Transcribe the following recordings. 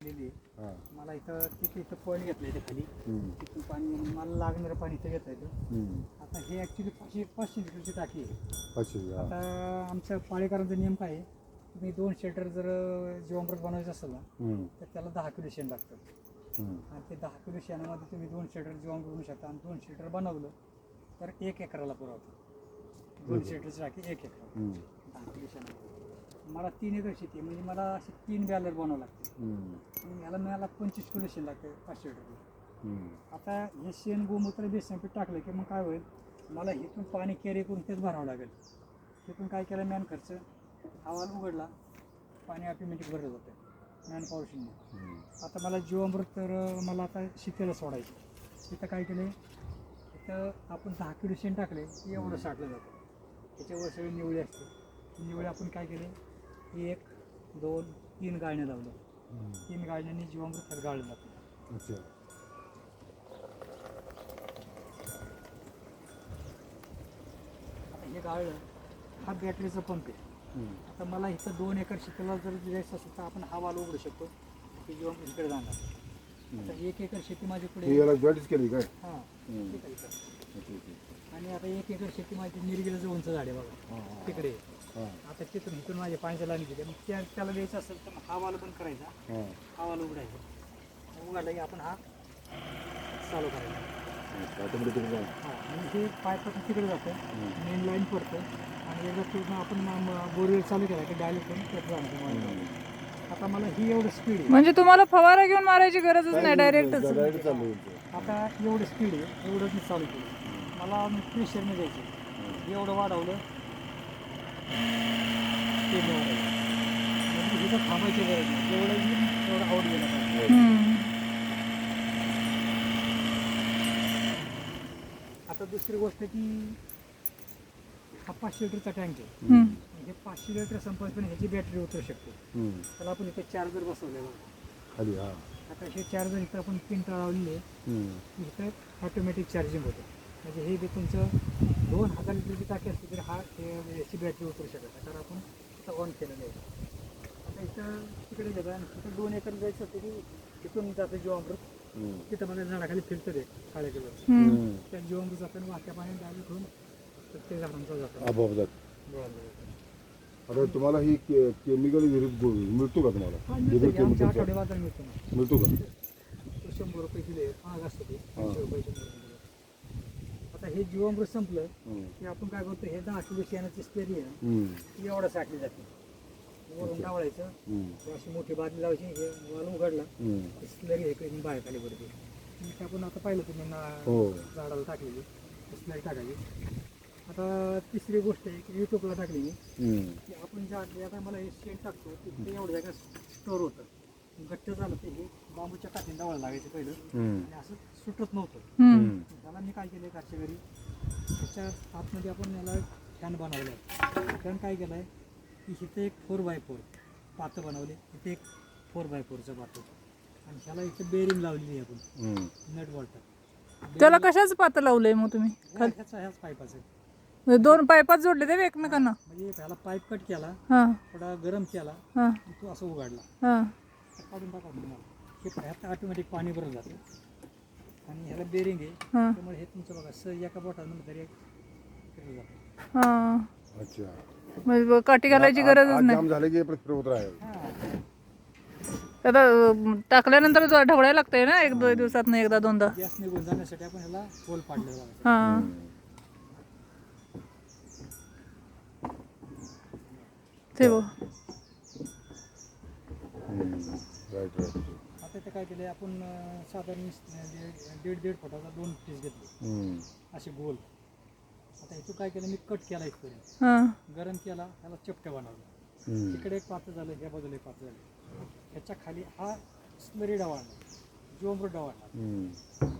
मला इथं पॉईंट घेतलं इथे खाली तिथून पाणी मला लागणारं पाणी इथं घेता येतं. आता हे ॲक्च्युली 500 लिटरची टाकी आहे. आता आमच्या पाळेकरांचा नियम काय आहे, तुम्ही 2 शेल्टर जर जीवामृत बनवायचं असेल ना तर त्याला 10 किलो शेण लागतं. आणि ते 10 किलो शेणामध्ये तुम्ही 2 शेल्टर जीवामृत बनवू शकता. आणि 2 शेल्टर बनवलं तर 1 एकराला पुरवतं. 2 शेल्टरची टाकी 1 एकर 10 किलो शेणामध्ये. मला 3 एकर शेती आहे, म्हणजे मला असे 3 बॅलर बनावं लागते. याला मिळाला 25 किलो शेण लागते 500 लिटर. आता हे शेण गोमूत्र बेसन पीठ टाकलं की मग काय होईल, मला इथून पाणी कॅरी करून तेच भरावं लागेल. तिथून काय केलं, मॅन खर्च हवाला उघडला, पाणी ऑटोमॅटिक भरलं जातं मॅन पॉवरशिंग. आता मला जीवामृत तर मला आता शेतीला सोडायचं. तिथं काय केलं, तिथं आपण 10 किलो शेण टाकले की एवढं साठलं जातं. त्याच्यावर सगळी निवळी असते. निवळी आपण काय केले, 1, 2, 3 गाळण्या लावल्या. 3 गाळण्याने जीवामृत गाळलं जातं. आता हे गाळलं, हा बॅटरीचा पंप आहे. आता मला इथं 2 एकर शेतीला जर द्यायचं असेल तर आपण हा वाल उघडू शकतो की जीवामृत इकडे जाणार. आता 1 एकर शेती माझी पुढे केली काय? हां ठीक आहे. आणि आता 1 एकर शेती माझी निरगिला जवळचं झाड आहे बघा तिकडे. आता इथून माझे पाण्याच्या लाईन गेले, मग त्याला द्यायचं असेल तर हा वाल बंद करायचा, हा वाल उघडायचा. उघडला की आपण हा चालू करायचा. म्हणजे हे पाईपातून तिकडे जातं, मेन लाईन पडतं आणि एकदा पूर्ण आपण बोरवेल चालू केला की डायरेक्ट करून त्यात जाणार. आता मला ही एवढं स्पीड आहे, म्हणजे तुम्हाला फवारा घेऊन मारायची गरजच नाही, डायरेक्टच. आता एवढं स्पीड आहे, एवढं मी चालू केलं. मला प्रेशरने द्यायचं, एवढं वाढवलं ते म्हणजे इथं थांबायची गरज नाही. जेवढं येईल तेवढं आउट गेलं पाहिजे. आता दुसरी गोष्ट की हा 500 लिटरचा टँक आहे. हे 500 लिटर संपत ह्याची बॅटरी उतरू शकते. त्याला आपण इथे चार्जर बसवलेला. आता हे चार्जर इथं आपण पिन लावलेली आहे, इथं ऑटोमॅटिक चार्जिंग होतं. म्हणजे हे तुमचं 2000 लिटरची टाकी असते तरी याची बॅटरी उतरू शकत, कारण आपण इथं ऑन केलेलं आहे. आता इथं तिकडे गेलं आणि तिथं 2 एकर जायचं होतं की तिथून जातं जीवामृत. तिथं मला झाडाखाली फिल्टर आहे काळ्या कलर, त्या जीवामृत जातं वाहत्या पाण्यात डायरेक्ट होऊन प्रत्येक झाडांचा जातो. आता तुम्हाला ही केमिकल मिळतो का तुम्हाला? आठवडे बाजार मिळतो का? 100 रुपये किलो आहे, महाग असतं ते 500 रुपये. आता हे जीवामृत संपलं की आपण काय करतो, हे 10 किलो शेणाची स्पेरी आहे ती एवढं साठली जाते. वरून डावळायचं, अशी मोठी बादली लावायची, हे वाल उघडला स्लरी हे बाहेर खाली पडते. आपण आता पाहिलं तुम्ही झाडाला टाकलेली स्लरी टाकायची. आता तिसरी गोष्ट आहे की युट्यूबला टाकली मी की आपण जे आता मला हे शेण टाकतो ते एवढं जागा स्टोअर होतं, घट्ट झालं ते हे बांबूच्या काठीने डावळायला लागायचं पहिलं आणि असं सुटत नव्हतं. त्याला मी काय केलं, घरच्या घरी त्याच्या आतमध्ये आपण याला फॅन बनवलं आहे. फॅन काय केलं आहे की इथे एक 4x4 पातं बनवले, इथे एक 4x4चं पातं, आणि ह्याला इथे बेरिंग लावलेली आहे आपण नट वॉल्टर. त्याला कशाच पातं लावलंय मग तुम्ही? ह्याच पाईपाचं 2 पाईपात जोडले ते एकमेकांना. म्हणजे ह्याला पाईप कट केला, थोडा गरम केला, तो असं उघडला, काढून टाका. हे ह्यात ऑटोमॅटिक पाणी भरलं जातं आणि ह्याला बेरिंग आहे, त्यामुळे हे तुमचं बघा एका बोटानं तरी म्हणजे काठी घालायची गरजच नाही. झाले की फिरवत राहील. आता टाकल्यानंतर ढवळायला लागतंय ना 1-2 दिवसात, एकदा दोनदा. गॅस निघून जाण्यासाठी आपण ह्याला होल पाडलेला. ते बघ आता ते काय केलं आपण साधारण 1.5 फुटाचा 2 पीस घेतले असे गोल. आता इथं काय केलं, मी कट केला इथपर्यंत, गरम केला, त्याला चपटं बनवलं. तिकडे एक पात्र झालं, ह्या बाजूला एक पात्र झालं. ह्याच्या खाली हा स्लरी डावाळला, जीवामृत डावाळला,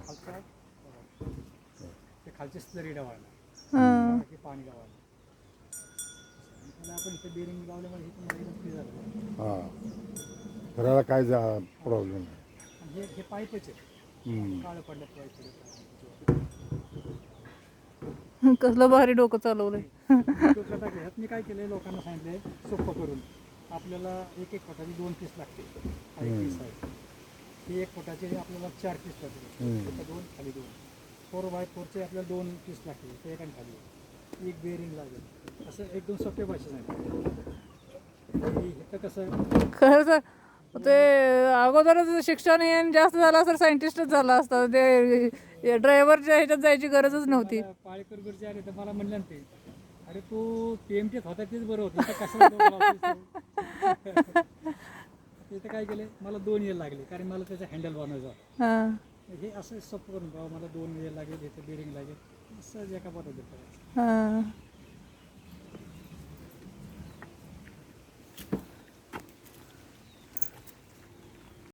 खालचा ते खालचे स्लरी डावाळला, पाणी डावाळलं. आपण इथे बेरिंग लावल्यामुळे हे तुम्हाला फ्री झालं. घराला काय प्रॉब्लेम नाही. हे पाईपच आहे, काळं पडलं पाईप. कसलं भारी डोकं चालवलंय. ह्यात मी काय केलंय, लोकांना सांगितलंय सोपं करून, आपल्याला 1-1 फुटाची 2 पीस लागते, 1 पीस आहे. हे 1 फुटाचे आपल्याला 4 पीस लागतील. इथं 2 खाली 2. 4x4चे आपल्याला 2 पीस लागतील. ते एका खाली 1 बेरिंग लागेल. असं एकदम सोपे भाषेत आहे. इथं कसं खरंच ते अगोदरच शिक्षण हे जास्त झालं असं सायंटिस्टच झाला असता. ते ड्रायव्हरच्या ह्याच्यात जायची गरजच नव्हती. पाळेकर बिरचे आले तर मला म्हणले ना ते, अरे तू PMTत होता तेच बरं होतं, इथं कसं तिथं काय केलं, मला 2 वेळ लागले कारण मला त्याचं हँडल बनवायचं होतं. हां हे असं सोपं करून बाबा मला 2 वेळ लागेल, इथं बेरिंग लागेल, सहज एका पद्धतीत करायचं. हां